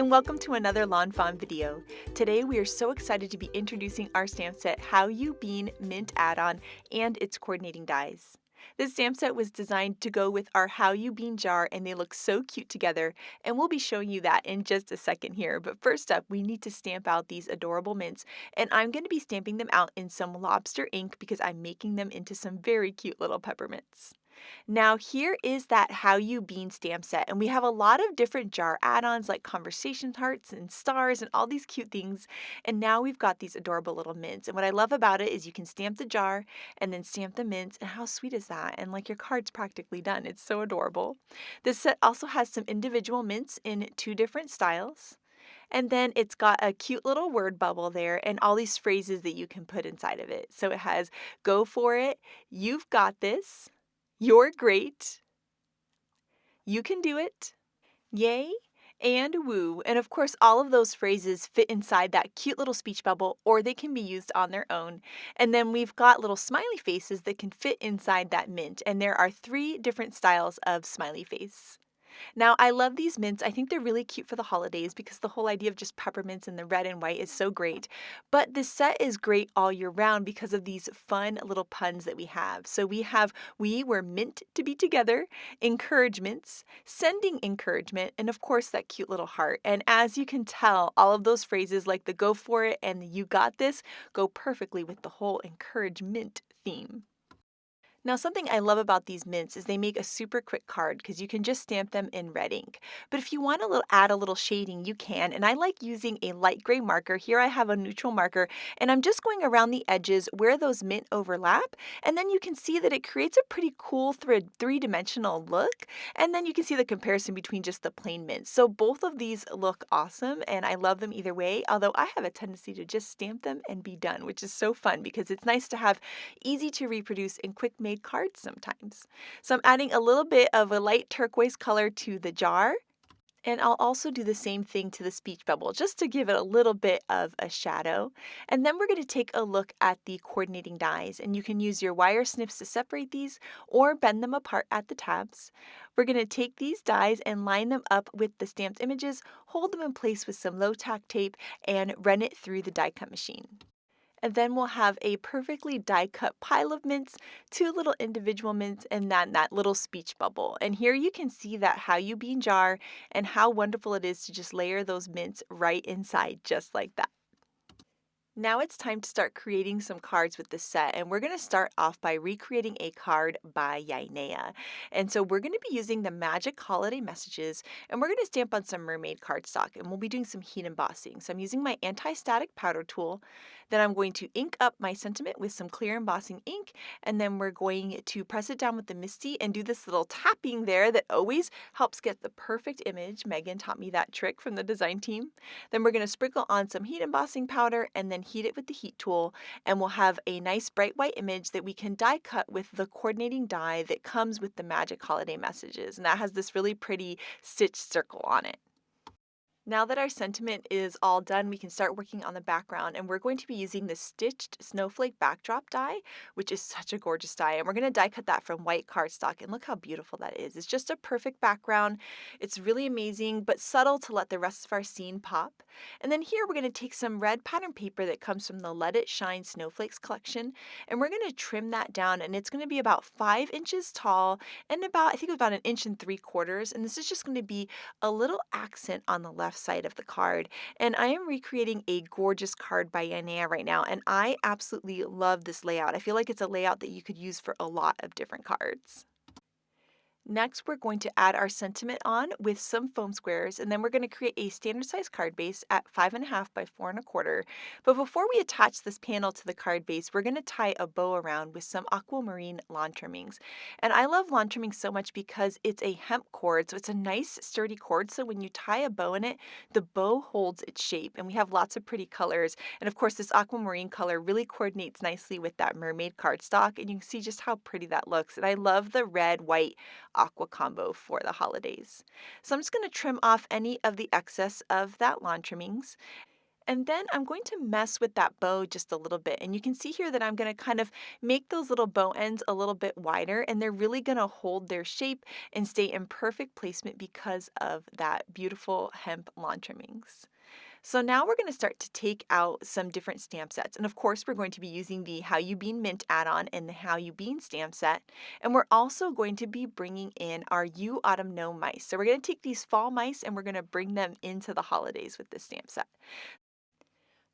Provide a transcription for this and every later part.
and welcome to another lawnfawn video. Today we are so excited to be introducing our stamp set How You Bean Mint add-on and its coordinating dies. This stamp set was designed to go with our How You Bean jar, and they look so cute together, and we'll be showing you that in just a second here. But first up, we need to stamp out these adorable mints, and I'm going to be stamping them out in some lobster ink because I'm making them into some very cute little peppermints. Now here is that How You Bean stamp set, and we have a lot of different jar add-ons like conversation hearts and stars and all these cute things, and now we've got these adorable little mints. And what I love about it is you can stamp the jar and then stamp the mints, and how sweet is that? And like your card's practically done. It's so adorable. This set also has some individual mints in 2 different styles. And then it's got a cute little word bubble there and all these phrases that you can put inside of it. So it has go for it, you've got this, you're great, you can do it, yay, and woo. And of course, all of those phrases fit inside that cute little speech bubble, or they can be used on their own. And then we've got little smiley faces that can fit inside that mint. And there are 3 different styles of smiley face. Now, I love these mints. I think they're really cute for the holidays because the whole idea of just peppermints in the red and white is so great. But this set is great all year round because of these fun little puns that we have. So we were meant to be together, encouragements, sending encouragement, and of course that cute little heart. And as you can tell, all of those phrases like the go for it and the you got this go perfectly with the whole encouragement theme. Now, something I love about these mints is they make a super quick card because you can just stamp them in red ink. But if you want to add a little shading, you can, and I like using a light gray marker. Here I have a neutral marker, and I'm just going around the edges where those mint overlap, and then you can see that it creates a pretty cool three-dimensional look, and then you can see the comparison between just the plain mints. So both of these look awesome, and I love them either way, although I have a tendency to just stamp them and be done, which is so fun because it's nice to have easy to reproduce and quick made cards sometimes. So I'm adding a little bit of a light turquoise color to the jar, and I'll also do the same thing to the speech bubble just to give it a little bit of a shadow. And then we're going to take a look at the coordinating dies, and you can use your wire snips to separate these or bend them apart at the tabs. We're going to take these dies and line them up with the stamped images, hold them in place with some low tack tape, and run it through the die cut machine. And then we'll have a perfectly die-cut pile of mints, 2 little individual mints, and then that little speech bubble. And here you can see that How You Bean jar and how wonderful it is to just layer those mints right inside just like that. Now it's time to start creating some cards with this set, and we're going to start off by recreating a card by Yainea. And so we're going to be using the Magic Holiday Messages, and we're going to stamp on some mermaid cardstock, and we'll be doing some heat embossing. So I'm using my anti-static powder tool. Then I'm going to ink up my sentiment with some clear embossing ink, and then we're going to press it down with the Misty and do this little tapping there that always helps get the perfect image. Megan taught me that trick from the design team. Then we're going to sprinkle on some heat embossing powder and then heat it with the heat tool, and we'll have a nice bright white image that we can die cut with the coordinating die that comes with the Magic Holiday Messages, and that has this really pretty stitched circle on it. Now that our sentiment is all done, we can start working on the background, and we're going to be using the stitched snowflake backdrop die, which is such a gorgeous die, and we're going to die cut that from white cardstock, and look how beautiful that is. It's just a perfect background. It's really amazing, but subtle to let the rest of our scene pop. And then here we're going to take some red pattern paper that comes from the Let It Shine Snowflakes collection, and we're going to trim that down, and it's going to be about 5 inches tall and about, I think about 1 3/4 inches, and this is just going to be a little accent on the left side of the card. And I am recreating a gorgeous card by Yainea right now, and I absolutely love this layout. I feel like it's a layout that you could use for a lot of different cards. Next, we're going to add our sentiment on with some foam squares, and then we're going to create a standard size card base at 5.5 by 4.25. But before we attach this panel to the card base, we're going to tie a bow around with some aquamarine lawn trimmings. And I love lawn trimming so much because it's a hemp cord, so it's a nice sturdy cord. So when you tie a bow in it, the bow holds its shape, and we have lots of pretty colors. And of course, this aquamarine color really coordinates nicely with that mermaid cardstock, and you can see just how pretty that looks. And I love the red, white, aqua combo for the holidays. So I'm just going to trim off any of the excess of that lawn trimmings. And then I'm going to mess with that bow just a little bit. And you can see here that I'm going to kind of make those little bow ends a little bit wider, and they're really going to hold their shape and stay in perfect placement because of that beautiful hemp lawn trimmings. So now we're going to start to take out some different stamp sets. And of course, we're going to be using the How You Bean Mint add-on and the How You Bean stamp set. And we're also going to be bringing in our You Autumn Know mice. So we're going to take these fall mice and we're going to bring them into the holidays with this stamp set.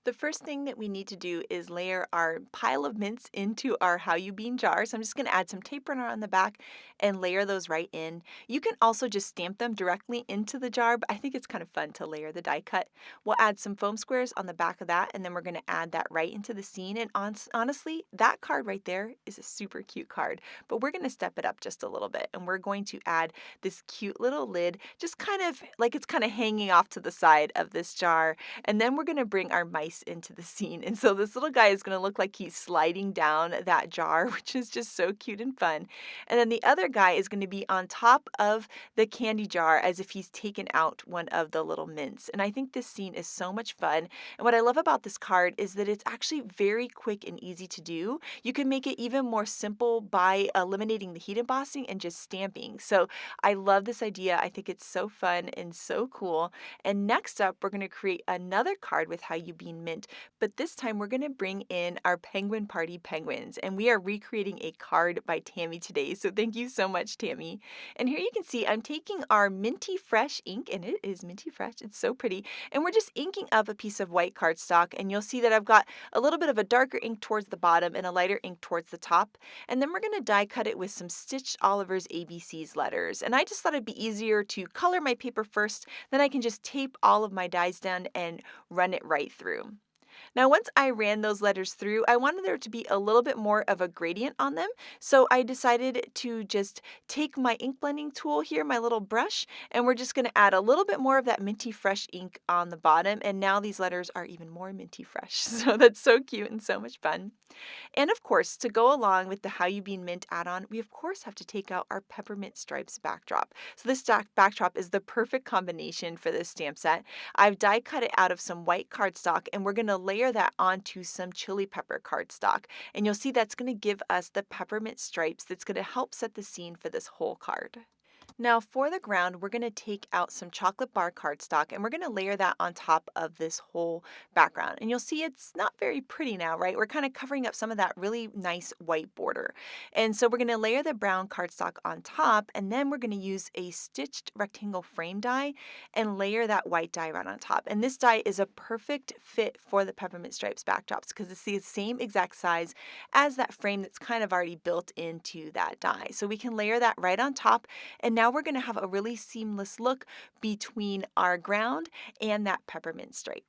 The first thing that we need to do is layer our pile of mints into our How You Bean jar. So I'm just going to add some tape runner on the back and layer those right in. You can also just stamp them directly into the jar, but I think it's kind of fun to layer the die cut. We'll add some foam squares on the back of that, and then we're going to add that right into the scene. And honestly, that card right there is a super cute card, but we're going to step it up just a little bit, and we're going to add this cute little lid, just kind of like it's kind of hanging off to the side of this jar. And then we're going to bring our mice into the scene. And so this little guy is going to look like he's sliding down that jar, which is just so cute and fun. And then the other guy is going to be on top of the candy jar as if he's taken out one of the little mints. And I think this scene is so much fun. And what I love about this card is that it's actually very quick and easy to do. You can make it even more simple by eliminating the heat embossing and just stamping. So I love this idea. I think it's so fun and so cool. And next up, we're going to create another card with How You Bean Mint, but this time we're going to bring in our Penguin Party penguins, and we are recreating a card by Tammy today, so thank you so much, Tammy. And here you can see I'm taking our Minty Fresh ink, and it is minty fresh, it's so pretty, and we're just inking up a piece of white cardstock, and you'll see that I've got a little bit of a darker ink towards the bottom and a lighter ink towards the top, and then we're going to die cut it with some Stitched Oliver's ABCs letters, and I just thought it'd be easier to color my paper first, then I can just tape all of my dies down and run it right through. Now, once I ran those letters through, I wanted there to be a little bit more of a gradient on them, so I decided to just take my ink blending tool here, my little brush, and we're just going to add a little bit more of that minty fresh ink on the bottom, and now these letters are even more minty fresh. So that's so cute and so much fun. And of course, to go along with the How You Bean Mint add-on, we of course have to take out our peppermint stripes backdrop. So this backdrop is the perfect combination for this stamp set. I've die cut it out of some white cardstock, and we're going to layer that onto some chili pepper cardstock. And you'll see that's going to give us the peppermint stripes that's going to help set the scene for this whole card. Now for the ground, we're going to take out some chocolate bar cardstock and we're going to layer that on top of this whole background. And you'll see it's not very pretty now, right? We're kind of covering up some of that really nice white border. And so we're going to layer the brown cardstock on top, and then we're going to use a stitched rectangle frame die and layer that white die right on top. And this die is a perfect fit for the peppermint stripes backdrops because it's the same exact size as that frame that's kind of already built into that die. So we can layer that right on top, and now we're going to have a really seamless look between our ground and that peppermint stripe.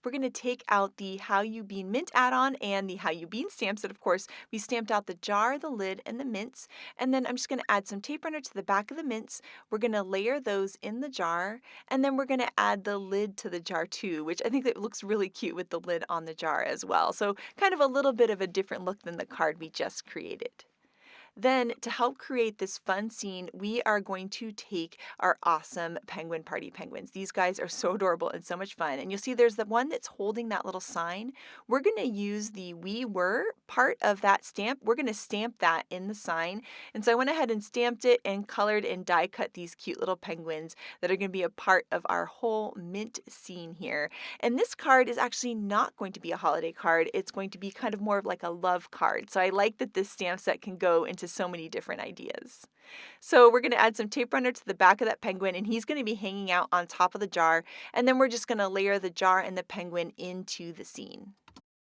We're going to take out the How You Bean Mint add-on and the How You Bean stamps that, of course, we stamped out the jar, the lid, and the mints. And then I'm just going to add some tape runner to the back of the mints. We're going to layer those in the jar, and then we're going to add the lid to the jar too, which I think that looks really cute with the lid on the jar as well. So kind of a little bit of a different look than the card we just created. Then, to help create this fun scene, we are going to take our awesome Penguin Party penguins. These guys are so adorable and so much fun. And you'll see there's the one that's holding that little sign. We're going to use the We Were part of that stamp. We're going to stamp that in the sign. And so I went ahead and stamped it and colored and die cut these cute little penguins that are going to be a part of our whole mint scene here. And this card is actually not going to be a holiday card. It's going to be kind of more of like a love card. So I like that this stamp set can go into so many different ideas. So we're going to add some tape runner to the back of that penguin, and he's going to be hanging out on top of the jar, and then we're just going to layer the jar and the penguin into the scene.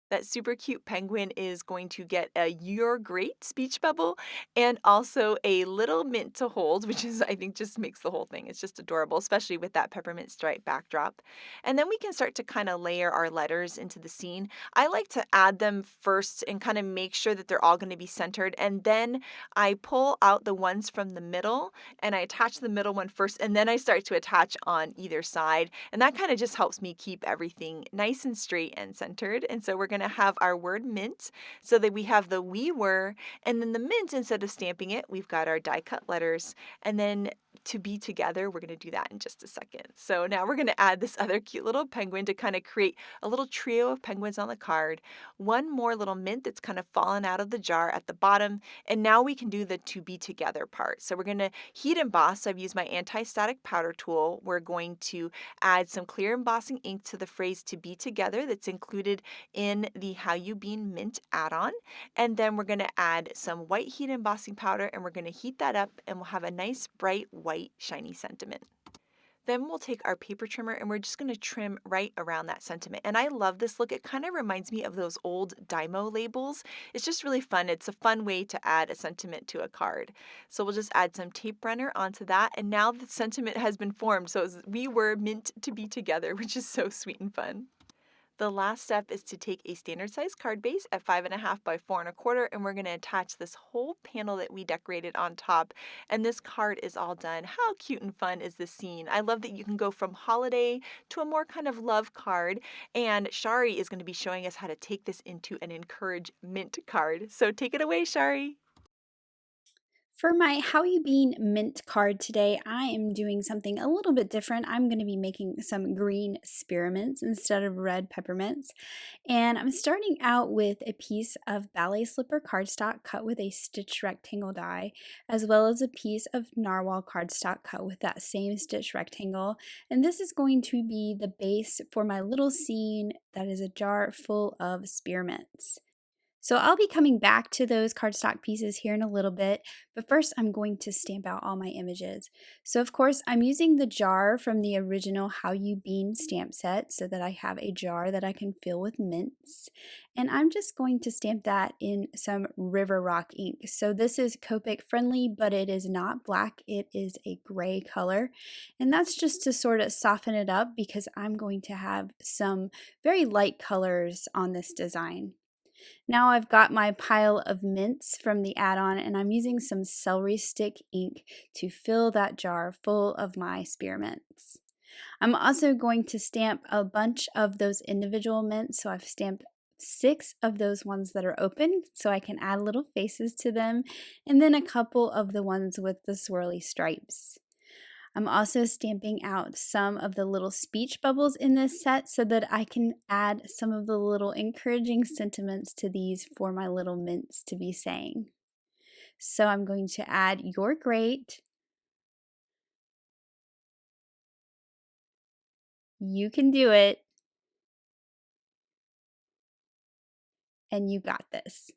That super cute penguin is going to get a "You're Great" speech bubble and also a little mint to hold, which is, I think, just makes the whole thing. It's just adorable, especially with that peppermint stripe backdrop. And then we can start to kind of layer our letters into the scene. I like to add them first and kind of make sure that they're all going to be centered. And then I pull out the ones from the middle and I attach the middle one first, and then I start to attach on either side. And that kind of just helps me keep everything nice and straight and centered. And so we're going to have our word mint so that we have the We Were, and then the mint, instead of stamping it, we've got our die cut letters, and then to be together, we're going to do that in just a second. So now we're going to add this other cute little penguin to kind of create a little trio of penguins on the card. One more little mint that's kind of fallen out of the jar at the bottom. And now we can do the to be together part. So we're going to heat emboss. So I've used my anti-static powder tool. We're going to add some clear embossing ink to the phrase to be together that's included in the How You Bean Mint add-on. And then we're going to add some white heat embossing powder, and we're going to heat that up, and we'll have a nice bright white shiny sentiment. Then we'll take our paper trimmer and we're just going to trim right around that sentiment. And I love this look. It kind of reminds me of those old Dymo labels. It's just really fun. It's a fun way to add a sentiment to a card. So we'll just add some tape runner onto that. And now the sentiment has been formed. So we were meant to be together, which is so sweet and fun. The last step is to take a standard size card base at 5.5 by 4.25, and we're going to attach this whole panel that we decorated on top. And this card is all done. How cute and fun is this scene? I love that you can go from holiday to a more kind of love card. And Shari is going to be showing us how to take this into an encourage mint card. So take it away, Shari. For my How You Bean Mint card today, I am doing something a little bit different. I'm going to be making some green spearmints instead of red peppermints. And I'm starting out with a piece of Ballet Slipper cardstock cut with a stitch rectangle die, as well as a piece of narwhal cardstock cut with that same stitch rectangle. And this is going to be the base for my little scene that is a jar full of spearmints. So I'll be coming back to those cardstock pieces here in a little bit, but first I'm going to stamp out all my images. So of course I'm using the jar from the original How You Bean stamp set so that I have a jar that I can fill with mints. And I'm just going to stamp that in some River Rock ink. So this is Copic friendly, but it is not black, it is a gray color. And that's just to sort of soften it up because I'm going to have some very light colors on this design. Now I've got my pile of mints from the add-on and I'm using some celery stick ink to fill that jar full of my spearmints. I'm also going to stamp a bunch of those individual mints, so I've stamped 6 of those ones that are open so I can add little faces to them, and then a couple of the ones with the swirly stripes. I'm also stamping out some of the little speech bubbles in this set so that I can add some of the little encouraging sentiments to these for my little mints to be saying. So I'm going to add "You're great," "You can do it," and "You got this."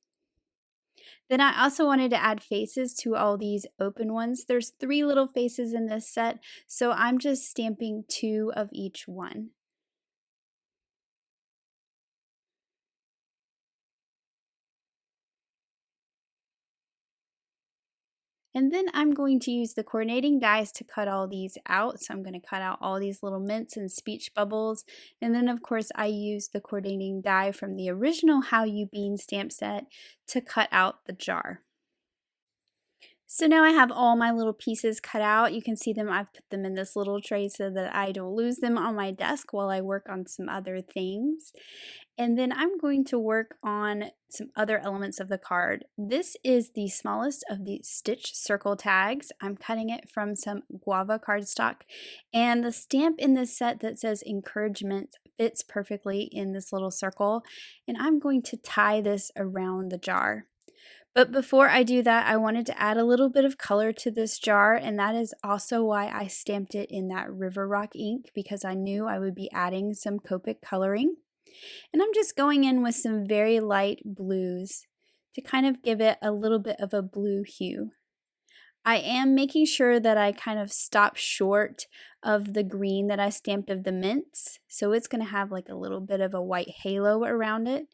Then I also wanted to add faces to all these open ones. There's 3 little faces in this set, so I'm just stamping 2 of each one. And then I'm going to use the coordinating dies to cut all these out. So I'm going to cut out all these little mints and speech bubbles. And then of course I use the coordinating die from the original How You Bean stamp set to cut out the jar. So now I have all my little pieces cut out. You can see them, I've put them in this little tray so that I don't lose them on my desk while I work on some other things. And then I'm going to work on some other elements of the card. This is the smallest of the stitch circle tags. I'm cutting it from some guava cardstock, and the stamp in this set that says encouragement fits perfectly in this little circle, and I'm going to tie this around the jar. But before I do that, I wanted to add a little bit of color to this jar, and that is also why I stamped it in that River Rock ink, because I knew I would be adding some Copic coloring. And I'm just going in with some very light blues to kind of give it a little bit of a blue hue. I am making sure that I kind of stop short of the green that I stamped of the mints, so it's going to have like a little bit of a white halo around it.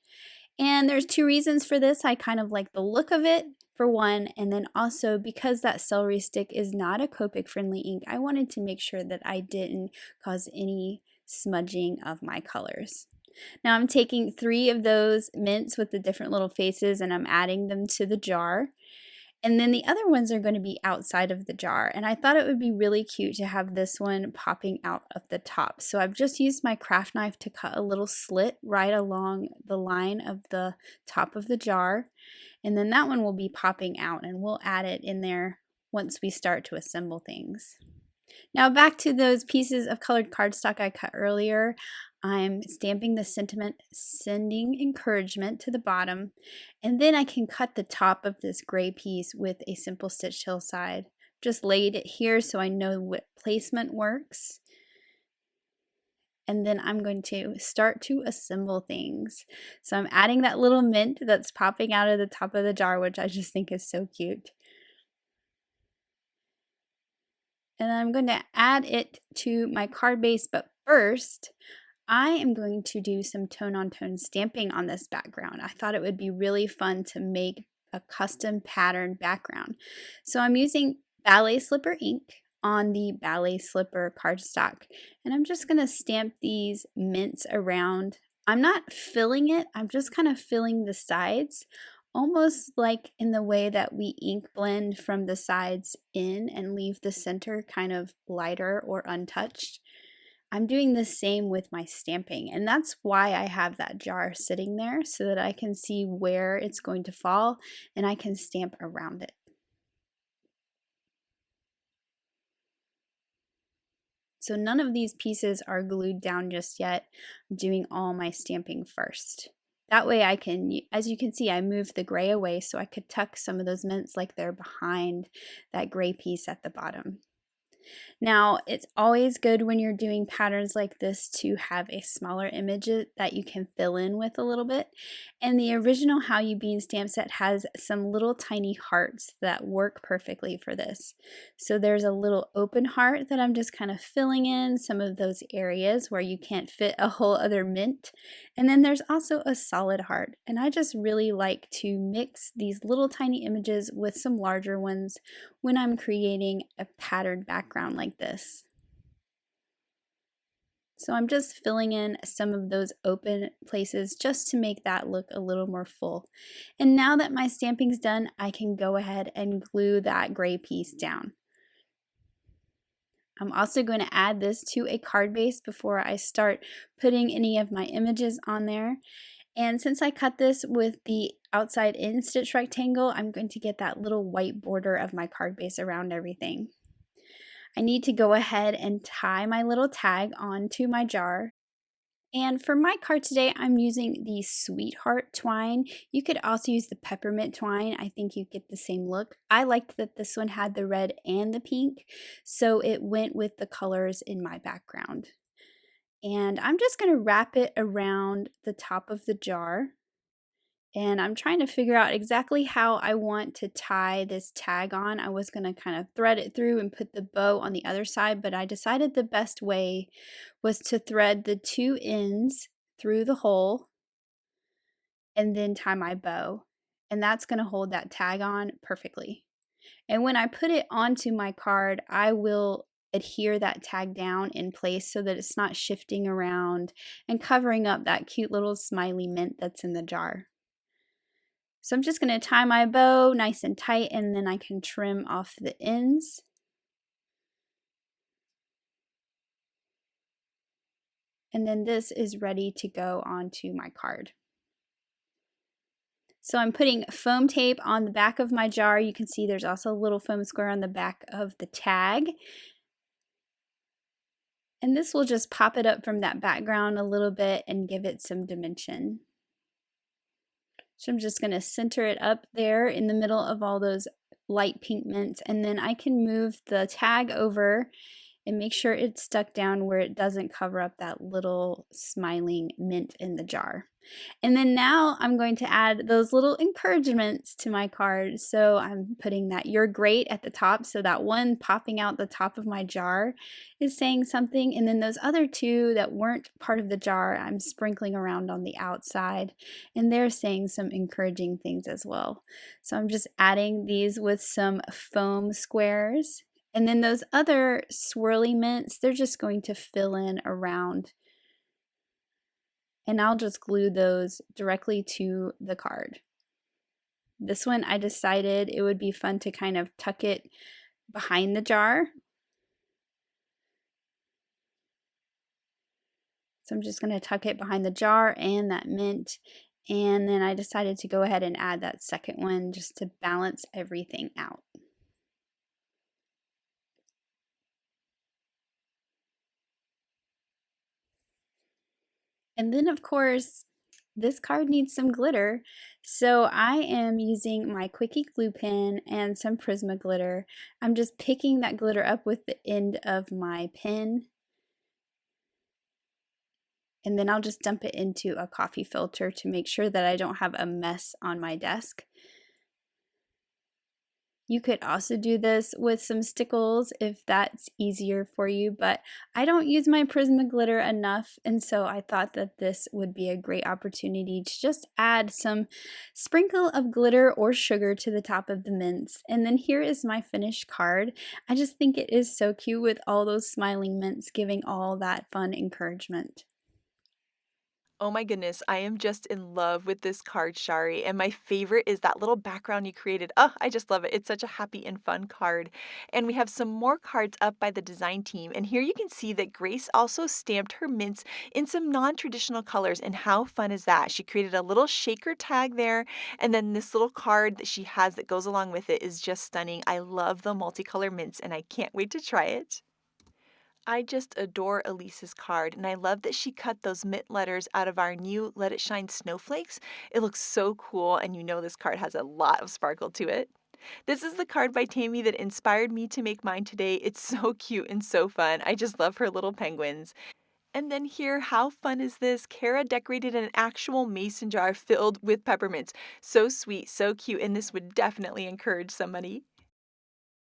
And there's 2 reasons for this. I kind of like the look of it, for one, and then also because that celery stick is not a Copic friendly ink, I wanted to make sure that I didn't cause any smudging of my colors. Now I'm taking 3 of those mints with the different little faces and I'm adding them to the jar. And then the other ones are going to be outside of the jar. And I thought it would be really cute to have this one popping out of the top. So I've just used my craft knife to cut a little slit right along the line of the top of the jar. And then that one will be popping out and we'll add it in there once we start to assemble things. Now back to those pieces of colored cardstock I cut earlier. I'm stamping the sentiment, sending encouragement to the bottom, and then I can cut the top of this gray piece with a simple stitched hillside. Just laid it here so I know what placement works. And then I'm going to start to assemble things. So I'm adding that little mint that's popping out of the top of the jar, which I just think is so cute. And I'm going to add it to my card base, but first I am going to do some tone-on-tone stamping on this background. I thought it would be really fun to make a custom pattern background. So I'm using Ballet Slipper ink on the Ballet Slipper cardstock, and I'm just going to stamp these mints around. I'm not filling it, I'm just kind of filling the sides, almost like in the way that we ink blend from the sides in and leave the center kind of lighter or untouched. I'm doing the same with my stamping, and that's why I have that jar sitting there, so that I can see where it's going to fall and I can stamp around it. So none of these pieces are glued down just yet. I'm doing all my stamping first. That way I can, as you can see, I moved the gray away so I could tuck some of those mints like they're behind that gray piece at the bottom. Now, it's always good when you're doing patterns like this to have a smaller image that you can fill in with a little bit. And the original How You Bean stamp set has some little tiny hearts that work perfectly for this. So there's a little open heart that I'm just kind of filling in some of those areas where you can't fit a whole other mint. And then there's also a solid heart. And I just really like to mix these little tiny images with some larger ones when I'm creating a patterned background like this. So I'm just filling in some of those open places just to make that look a little more full. And now that my stamping's done, I can go ahead and glue that gray piece down. I'm also going to add this to a card base before I start putting any of my images on there. And since I cut this with the outside in stitch rectangle, I'm going to get that little white border of my card base around everything. I need to go ahead and tie my little tag onto my jar. And for my card today, I'm using the Sweetheart twine. You could also use the peppermint twine. I think you get the same look. I liked that this one had the red and the pink, so it went with the colors in my background. And I'm just going to wrap it around the top of the jar. And I'm trying to figure out exactly how I want to tie this tag on. I was going to kind of thread it through and put the bow on the other side, but I decided the best way was to thread the two ends through the hole and then tie my bow. And that's going to hold that tag on perfectly. And when I put it onto my card, I will adhere that tag down in place so that it's not shifting around and covering up that cute little smiley mint that's in the jar. So I'm just going to tie my bow nice and tight, and then I can trim off the ends. And then this is ready to go onto my card. So I'm putting foam tape on the back of my jar. You can see there's also a little foam square on the back of the tag. And this will just pop it up from that background a little bit and give it some dimension. So I'm just going to center it up there in the middle of all those light pink mints, and then I can move the tag over and make sure it's stuck down where it doesn't cover up that little smiling mint in the jar. And then now I'm going to add those little encouragements to my card. So I'm putting that "You're great" at the top, so that one popping out the top of my jar is saying something, and then those other two that weren't part of the jar I'm sprinkling around on the outside, and they're saying some encouraging things as well. So I'm just adding these with some foam squares. And then those other swirly mints, they're just going to fill in around. And I'll just glue those directly to the card. This one I decided it would be fun to kind of tuck it behind the jar. So I'm just going to tuck it behind the jar and that mint. And then I decided to go ahead and add that second one just to balance everything out. And then, of course, this card needs some glitter. So I am using my Quickie glue pen and some Prisma glitter. I'm just picking that glitter up with the end of my pen. And then I'll just dump it into a coffee filter to make sure that I don't have a mess on my desk. You could also do this with some stickles if that's easier for you, but I don't use my Prisma glitter enough, and so I thought that this would be a great opportunity to just add some sprinkle of glitter or sugar to the top of the mints. And then here is my finished card. I just think it is so cute with all those smiling mints giving all that fun encouragement. Oh my goodness, I am just in love with this card, Shari, and my favorite is that little background you created. Oh, I just love it. It's such a happy and fun card. And we have some more cards up by the design team, and here you can see that Grace also stamped her mints in some non-traditional colors, and how fun is that? She created a little shaker tag there, and then this little card that she has that goes along with it is just stunning. I love the multicolor mints, and I can't wait to try it. I just adore Elise's card, and I love that she cut those mint letters out of our new Let It Shine snowflakes. It looks so cool, and you know this card has a lot of sparkle to it. This is the card by Tammy that inspired me to make mine today. It's so cute and so fun. I just love her little penguins. And then here, how fun is this? Kara decorated an actual mason jar filled with peppermints. So sweet, so cute, and this would definitely encourage somebody.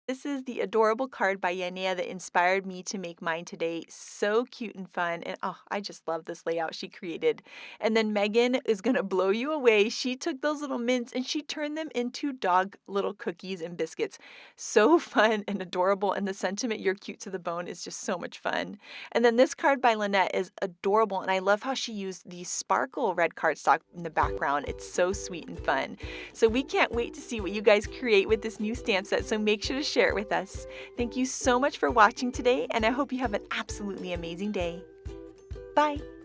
This is the adorable card by Yanea that inspired me to make mine today. So cute and fun, and oh, I just love this layout she created. And then Megan is gonna blow you away. She took those little mints and she turned them into dog little cookies and biscuits. So fun and adorable, and the sentiment "you're cute to the bone" is just so much fun. And then this card by Lynette is adorable, and I love how she used the sparkle red cardstock in the background. It's so sweet and fun. So we can't wait to see what you guys create with this new stamp set, so make sure to share it with us. Thank you so much for watching today, and I hope you have an absolutely amazing day. Bye!